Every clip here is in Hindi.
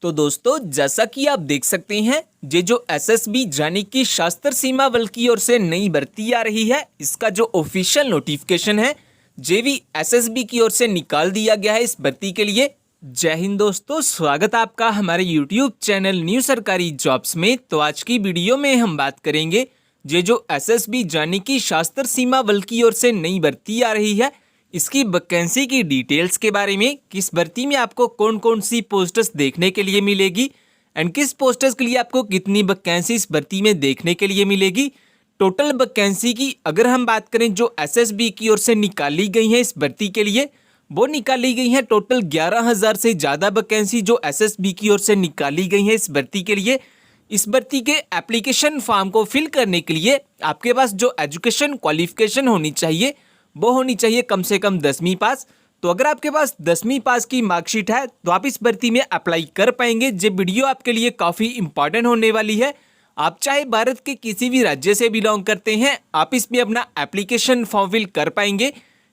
तो दोस्तों जैसा कि आप देख सकते हैं ये जो एसएसबी यानी कि सशस्त्र सीमा बल की ओर से नई भर्ती आ रही है, इसका जो ऑफिशियल नोटिफिकेशन है ये भी एसएसबी की ओर से निकाल दिया गया है इस भर्ती के लिए। जय हिंद दोस्तों, स्वागत है आपका हमारे यूट्यूब चैनल न्यू सरकारी जॉब्स में। तो आज की वीडियो में हम बात करेंगे ये जो एसएसबी यानी कि सशस्त्र सीमा बल की ओर से नई भर्ती आ रही है, इसकी वैकेंसी की डिटेल्स के बारे में, किस भर्ती में आपको कौन कौन सी पोस्ट्स देखने के लिए मिलेगी एंड किस पोस्ट्स के लिए आपको कितनी वैकेंसी इस भर्ती में देखने के लिए मिलेगी। टोटल वैकेंसी की अगर हम बात करें जो एसएसबी की ओर से निकाली गई है इस भर्ती के लिए, वो निकाली गई है टोटल 11,000 से ज़्यादा वैकेंसी जो एसएसबी की ओर से निकाली गई है इस भर्ती के लिए। इस भर्ती के एप्लीकेशन फॉर्म को फिल करने के लिए आपके पास जो एजुकेशन क्वालिफिकेशन होनी चाहिए वो होनी चाहिए कम से कम 10वीं पास। तो अगर आपके पास 10वीं पास की मार्कशीट है तो आप इस भर्ती में अप्लाई कर पाएंगे। ये वीडियो आपके लिए काफ़ी इंपॉर्टेंट होने वाली है। आप चाहे भारत के किसी भी राज्य से बिलोंग करते हैं, आप इसमें अपना एप्लीकेशन फॉर्म फिल कर पाएंगे।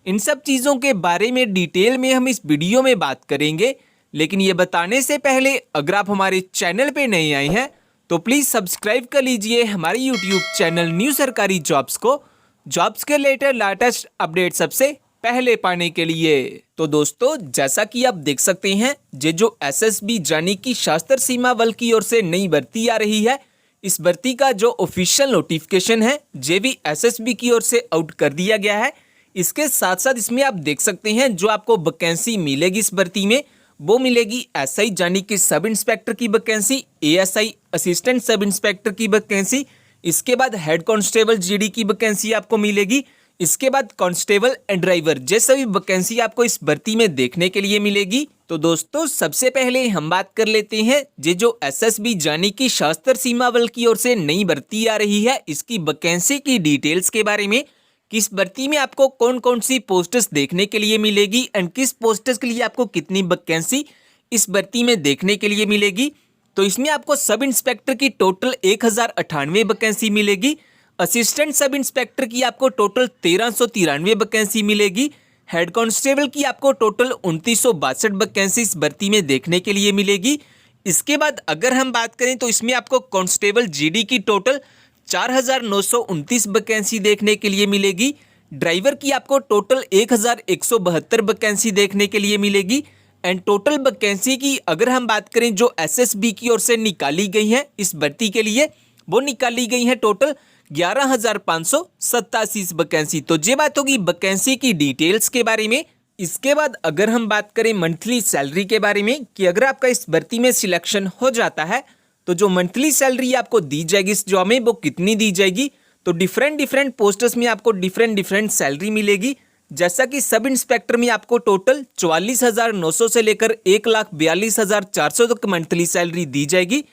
इन सब चीज़ों के बारे में डिटेल में हम इस वीडियो में बात करेंगे, लेकिन ये बताने से पहले अगर आप हमारे चैनल पे नए आए हैं तो प्लीज़ सब्सक्राइब कर लीजिए हमारे यूट्यूब चैनल न्यू सरकारी जॉब्स को, जॉब्स के रिलेटेड लेटेस्ट अपडेट सबसे पहले पाने के लिए। तो दोस्तों जैसा कि आप देख सकते हैं ये जो एसएसबी यानी कि सशस्त्र सीमा बल की ओर से नई भर्ती आ रही है, इस भर्ती का जो ऑफिशियल नोटिफिकेशन है ये भी एसएसबी की ओर से आउट कर दिया गया है। इसके साथ साथ इसमें आप देख सकते हैं जो आपको वैकेंसी मिलेगी इस भर्ती में वो मिलेगी एसआई यानी कि सब इंस्पेक्टर की vacancy, ASI assistant sub inspector की वैकेंसी, इसके बाद हेड कांस्टेबल जीडी की वैकेंसी आपको मिलेगी, इसके बाद कांस्टेबल एंड ड्राइवर जैसे भी वैकेंसी आपको इस भर्ती में देखने के लिए मिलेगी। तो दोस्तों सबसे पहले हम बात कर लेते हैं ये जो एसएसबी यानी कि सशस्त्र सीमा बल की ओर से नई भर्ती आ रही है, इसकी वैकेंसी की डिटेल्स के बारे में, किस भर्ती में आपको कौन कौन सी पोस्ट्स देखने के लिए मिलेगी एंड किस पोस्ट्स के लिए आपको कितनी वैकेंसी इस भर्ती में देखने के लिए मिलेगी। तो इसमें आपको सब इंस्पेक्टर की टोटल 1098 वैकेंसी मिलेगी, असिस्टेंट सब इंस्पेक्टर की आपको टोटल 1393 वैकेंसी मिलेगी, हेड कांस्टेबल की आपको टोटल 2962 वैकेंसी इस भर्ती में देखने के लिए मिलेगी। इसके बाद अगर हम बात करें तो इसमें आपको कांस्टेबल जीडी की टोटल 4,929 वैकेंसी देखने के लिए मिलेगी, ड्राइवर की आपको टोटल 1,172 वैकेंसी देखने के लिए मिलेगी एंड टोटल वैकेंसी की अगर हम बात करें जो एसएसबी की ओर से निकाली गई है इस भर्ती के लिए, वो निकाली गई है टोटल 11,587 वैकेंसी। तो ये बात होगी वैकेंसी की डिटेल्स के बारे में। इसके बाद अगर हम बात करें मंथली सैलरी के बारे में कि अगर आपका इस भर्ती में सिलेक्शन हो जाता है तो जो मंथली सैलरी आपको दी जाएगी इस जॉब में वो कितनी दी जाएगी। तो डिफरेंट पोस्टर्स में आपको डिफरेंट सैलरी मिलेगी। जैसा कि सब इंस्पेक्टर में आपको टोटल 44,900 से लेकर 1,42,400 तक मंथली सैलरी दी जाएगी।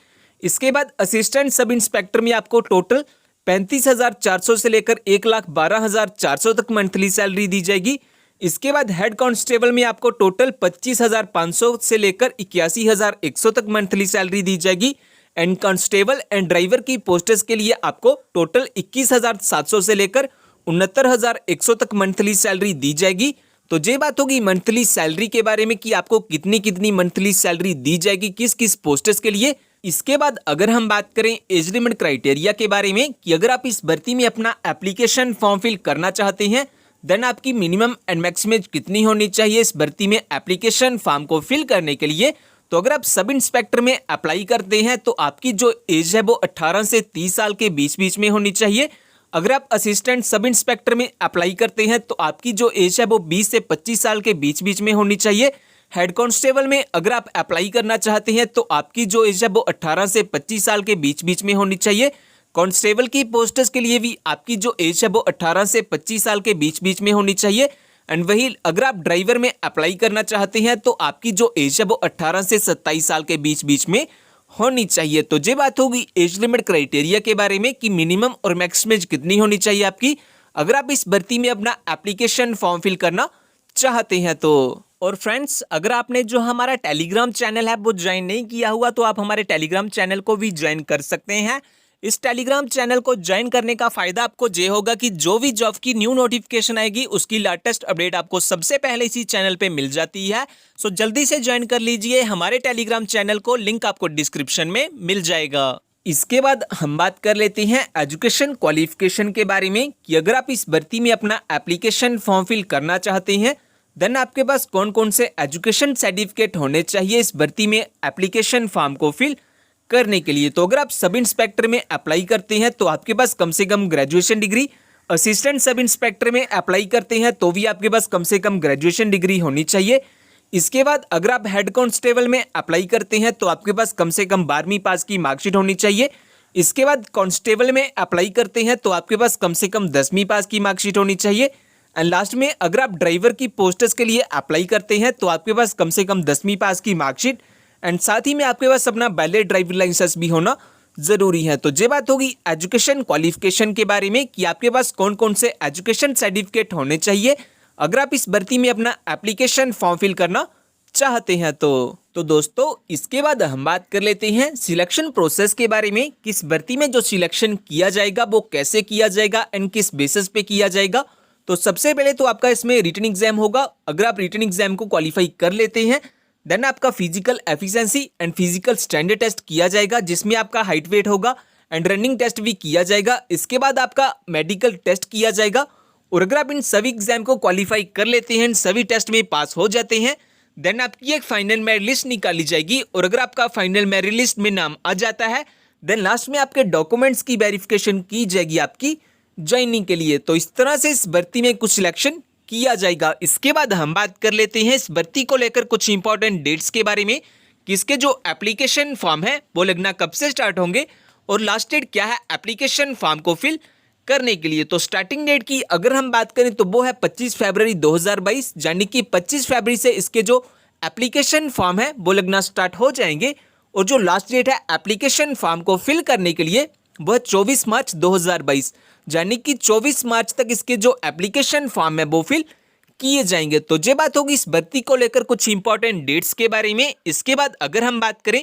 इसके बाद असिस्टेंट सब इंस्पेक्टर में आपको टोटल 35,400 से लेकर 1,12,400 तक मंथली सैलरी दी जाएगी। इसके बाद हेड कांस्टेबल में आपको टोटल 25,500 से लेकर 81,100 तक मंथली सैलरी दी जाएगी एंड कांस्टेबल एंड ड्राइवर की पोस्ट्स के लिए आपको टोटल 21,700 से लेकर 69,100 तक मंथली सैलरी दी जाएगी। तो ये बात होगी मंथली सैलरी के बारे में कि आपको कितनी कितनी मंथली सैलरी दी जाएगी किस किस पोस्ट्स के लिए। इसके बाद अगर हम बात करें एज लिमिट क्राइटेरिया के बारे में कि अगर आप इस भर्ती में अपना एप्लीकेशन फॉर्म फिल करना चाहते हैं देन आपकी मिनिमम एंड मैक्सिमम एज कितनी होनी चाहिए इस भर्ती में एप्लीकेशन फॉर्म को फिल करने के लिए। तो अगर आप सब इंस्पेक्टर में अप्लाई करते हैं तो आपकी जो एज है वो 18 से 30 साल के बीच बीच में होनी चाहिए। अगर आप असिस्टेंट सब इंस्पेक्टर में अप्लाई करते हैं तो आपकी जो एज है वो 20 से 25 साल के बीच बीच में होनी चाहिए। हेड कांस्टेबल में अगर आप अप्लाई करना चाहते हैं तो आपकी जो एज है वो 18 से 25 साल के बीच बीच में होनी चाहिए। कांस्टेबल की पोस्ट्स के लिए भी आपकी जो एज है वो 18 से 25 साल के बीच बीच में होनी चाहिए एंड वही अगर आप ड्राइवर में अप्लाई करना चाहते हैं तो आपकी जो एज है वो 18 से 27 साल के बीच बीच में होनी चाहिए। तो ये बात होगी एज लिमिट क्राइटेरिया के बारे में कि मिनिमम और मैक्सिमम एज कितनी होनी चाहिए आपकी अगर आप इस भर्ती में अपना एप्लीकेशन फॉर्म फिल करना चाहते हैं तो। और फ्रेंड्स अगर आपने जो हमारा टेलीग्राम चैनल है वो ज्वाइन नहीं किया हुआ तो आप हमारे टेलीग्राम चैनल को भी ज्वाइन कर सकते हैं इस टेलीग्राम चैनल को ज्वाइन करने का फायदा आपको ये होगा कि जो भी जॉब की न्यू नोटिफिकेशन आएगी उसकी लेटेस्ट अपडेट आपको सबसे पहले इसी चैनल पे मिल जाती है। सो जल्दी से ज्वाइन कर लीजिए हमारे टेलीग्राम चैनल को, लिंक आपको डिस्क्रिप्शन में मिल जाएगा। इसके बाद हम बात कर लेते हैं एजुकेशन क्वालिफिकेशन के बारे में कि अगर आप इस भर्ती में अपना एप्लीकेशन फॉर्म फिल करना चाहते हैं देन आपके पास कौन कौन से एजुकेशन सर्टिफिकेट होने चाहिए इस भर्ती में एप्लीकेशन फॉर्म को फिल करने के लिए। तो अगर आप सब इंस्पेक्टर में अप्लाई करते हैं तो आपके पास कम से कम graduation degree, assistant sub inspector में अप्लाई करते हैं तो भी आपके पास कम से कम ग्रेजुएशन डिग्री होनी चाहिए। इसके बाद अगर आप हेड कांस्टेबल में अप्लाई करते हैं तो आपके पास कम से कम 12वीं पास की मार्कशीट होनी चाहिए। इसके बाद कांस्टेबल में अप्लाई करते हैं तो आपके पास कम से कम 10वीं पास की मार्कशीट होनी चाहिए। एंड लास्ट में अगर आप ड्राइवर की पोस्ट्स के लिए अप्लाई करते हैं तो आपके पास कम से कम 10वीं पास की मार्कशीट एंड साथ ही में आपके पास अपना वैलिड ड्राइविंग लाइसेंस भी होना जरूरी है। तो ये बात होगी एजुकेशन क्वालिफिकेशन के बारे में कि आपके पास कौन कौन से एजुकेशन सर्टिफिकेट होने चाहिए अगर आप इस भर्ती में अपना एप्लीकेशन फॉर्म फिल करना चाहते हैं। तो दोस्तों इसके बाद हम बात कर लेते हैं सिलेक्शन प्रोसेस के बारे में, किस भर्ती में जो सिलेक्शन किया जाएगा वो कैसे किया जाएगा एंड किस बेसिस पे किया जाएगा। तो सबसे पहले तो आपका इसमें रिटन एग्जाम होगा। अगर आप रिटन एग्जाम को क्वालिफाई कर लेते हैं देन आपका physical efficiency and physical standard test किया जाएगा जिसमें आपका हाइट वेट होगा एंड रनिंग टेस्ट भी किया जाएगा। इसके बाद आपका मेडिकल टेस्ट किया जाएगा और अगर आप इन सभी एग्जाम को क्वालिफाई कर लेते हैं, सभी टेस्ट में पास हो जाते हैं देन आपकी एक फाइनल मेरिट लिस्ट निकाली जाएगी और अगर आपका फाइनल मेरिट लिस्ट में नाम आ जाता है देन लास्ट में आपके डॉक्यूमेंट्स की वेरिफिकेशन की जाएगी आपकी ज्वाइनिंग के लिए। तो इस तरह से इस भर्ती में कुछ सिलेक्शन किया जाएगा। इसके बाद हम बात कर लेते हैं इस भर्ती को लेकर कुछ इंपॉर्टेंट डेट्स के बारे में कि इसके जो एप्लीकेशन फॉर्म है वो लगना कब से स्टार्ट होंगे और लास्ट डेट क्या है एप्लीकेशन फॉर्म को फिल करने के लिए। तो स्टार्टिंग डेट की अगर हम बात करें तो वो है 25 फरवरी 2022, यानी कि 25 फरवरी से इसके जो एप्लीकेशन फॉर्म है वो लगना स्टार्ट हो जाएंगे और जो लास्ट डेट है एप्लीकेशन फॉर्म को फिल करने के लिए वह 24 मार्च 2022, यानी कि 24 मार्च तक इसके जो एप्लीकेशन फॉर्म है वो फिल किए जाएंगे। तो ये बात होगी इस भर्ती को लेकर कुछ इंपॉर्टेंट डेट्स के बारे में। इसके बाद अगर हम बात करें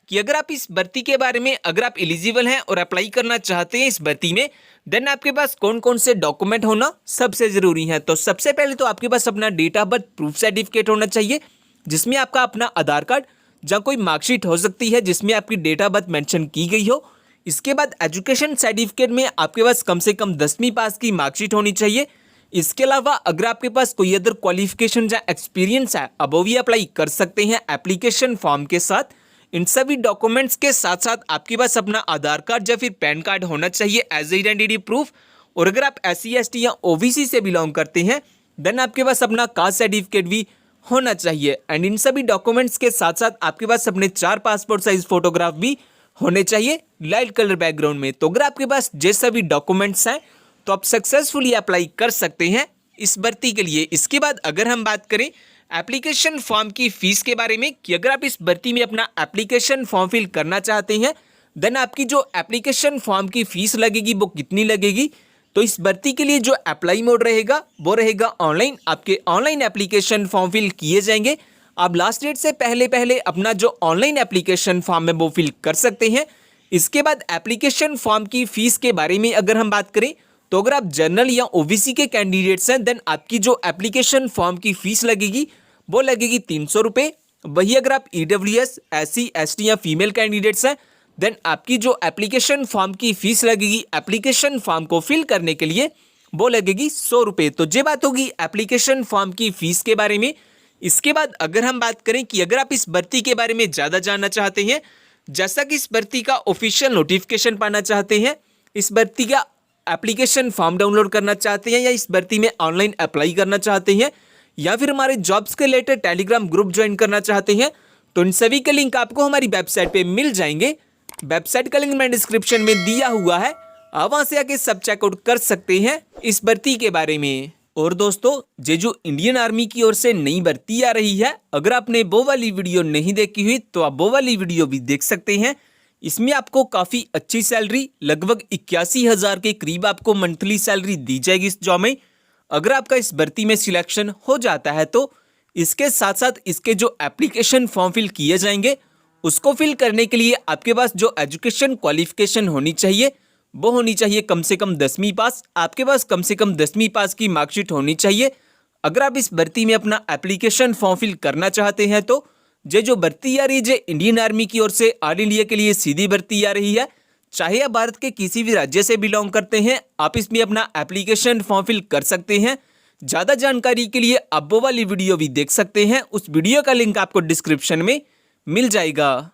कि अगर आप इस भर्ती के बारे में अगर आप एलिजिबल हैं और अप्लाई करना चाहते हैं इस भर्ती में देन आपके पास कौन कौन से डॉक्यूमेंट होना सबसे जरूरी है। तो सबसे पहले तो आपके पास अपना date of birth proof certificate होना चाहिए जिसमें आपका अपना आधार कार्ड या कोई मार्कशीट हो सकती है जिसमें आपकी डेट ऑफ बर्थ मेंशन की गई हो। इसके बाद एजुकेशन सर्टिफिकेट में आपके पास कम से कम 10वीं पास की मार्कशीट होनी चाहिए। इसके अलावा अगर आपके पास कोई अदर क्वालिफिकेशन या एक्सपीरियंस है अब वो भी अप्लाई कर सकते हैं एप्लीकेशन फॉर्म के साथ। इन सभी डॉक्यूमेंट्स के साथ साथ आपके पास अपना आधार कार्ड या फिर पैन कार्ड होना चाहिए एज आइडेंटिटी प्रूफ। और अगर आप SC ST या OBC से बिलोंग करते हैं देन आपके पास अपना कास्ट सर्टिफिकेट भी होना चाहिए। एंड इन सभी डॉक्यूमेंट्स के साथ साथ आपके पास अपने 4 पासपोर्ट साइज फोटोग्राफ भी होने चाहिए लाइट कलर बैकग्राउंड में। तो अगर आपके पास ये सभी डॉक्यूमेंट्स हैं तो आप सक्सेसफुली अप्लाई कर सकते हैं इस भर्ती के लिए। इसके बाद अगर हम बात करें एप्लीकेशन फॉर्म की फीस के बारे में कि अगर आप इस भर्ती में अपना एप्लीकेशन फॉर्म फिल करना चाहते हैं देन आपकी जो एप्लीकेशन फॉर्म की फीस लगेगी वो कितनी लगेगी। तो इस भर्ती के लिए जो अप्लाई मोड रहेगा वो रहेगा ऑनलाइन। आपके ऑनलाइन एप्लीकेशन फॉर्म फिल किए जाएंगे। आप लास्ट डेट से पहले अपना जो ऑनलाइन एप्लीकेशन फॉर्म है वो फिल कर सकते हैं। इसके बाद एप्लीकेशन फॉर्म की फीस के बारे में अगर हम बात करें तो अगर आप जनरल या OBC के कैंडिडेट्स हैं देन आपकी जो एप्लीकेशन फॉर्म की फीस लगेगी वो लगेगी 300 रुपये। वही अगर आप EWS SC ST या फीमेल कैंडिडेट्स हैं देन आपकी जो एप्लीकेशन फॉर्म की फीस लगेगी एप्लीकेशन फॉर्म को फिल करने के लिए वो लगेगी 100 रुपये। तो ये बात होगी एप्लीकेशन फॉर्म की फीस के बारे में। इसके बाद अगर हम बात करें कि अगर आप इस भर्ती के बारे में ज़्यादा जानना चाहते हैं, जैसा कि इस भर्ती का ऑफिशियल नोटिफिकेशन पाना चाहते हैं, इस भर्ती का एप्लीकेशन फॉर्म डाउनलोड करना चाहते हैं या इस भर्ती में ऑनलाइन अप्लाई करना चाहते हैं या फिर हमारे जॉब्स के रिलेटेड टेलीग्राम ग्रुप ज्वाइन करना चाहते हैं तो इन सभी के लिंक आपको हमारी वेबसाइट पे मिल जाएंगे। वेबसाइट का लिंक मैं डिस्क्रिप्शन में दिया हुआ है, आप वहाँ से आके सब चेकआउट कर सकते हैं इस भर्ती के बारे में। और दोस्तों ये जो इंडियन आर्मी की ओर से नई भर्ती आ रही है, अगर आपने वो वाली वीडियो नहीं देखी हुई तो आप वो वाली वीडियो भी देख सकते हैं। इसमें आपको काफ़ी अच्छी सैलरी लगभग 81,000 के करीब आपको मंथली सैलरी दी जाएगी इस जॉब में। अगर आपका इस भर्ती में सिलेक्शन हो जाता है तो इसके साथ साथ इसके जो एप्लीकेशन फॉर्म फिल किए जाएंगे उसको फिल करने के लिए आपके पास जो एजुकेशन क्वालिफिकेशन होनी चाहिए वो होनी चाहिए कम से कम 10वीं पास। आपके पास कम से कम 10वीं पास की मार्कशीट होनी चाहिए। अगर आप इस भर्ती में अपना एप्लीकेशन फॉर्म फिल करना चाहते हैं तो ये जो भर्ती आ रही है इंडियन आर्मी की ओर से ऑल इंडिया के लिए सीधी भर्ती आ रही है। चाहे आप भारत के किसी भी राज्य से बिलोंग करते हैं, आप इसमें अपना एप्लीकेशन फॉर्म फिल कर सकते हैं। ज़्यादा जानकारी के लिए आप वो वाली वीडियो भी देख सकते हैं। उस वीडियो का लिंक आपको डिस्क्रिप्शन में मिल जाएगा।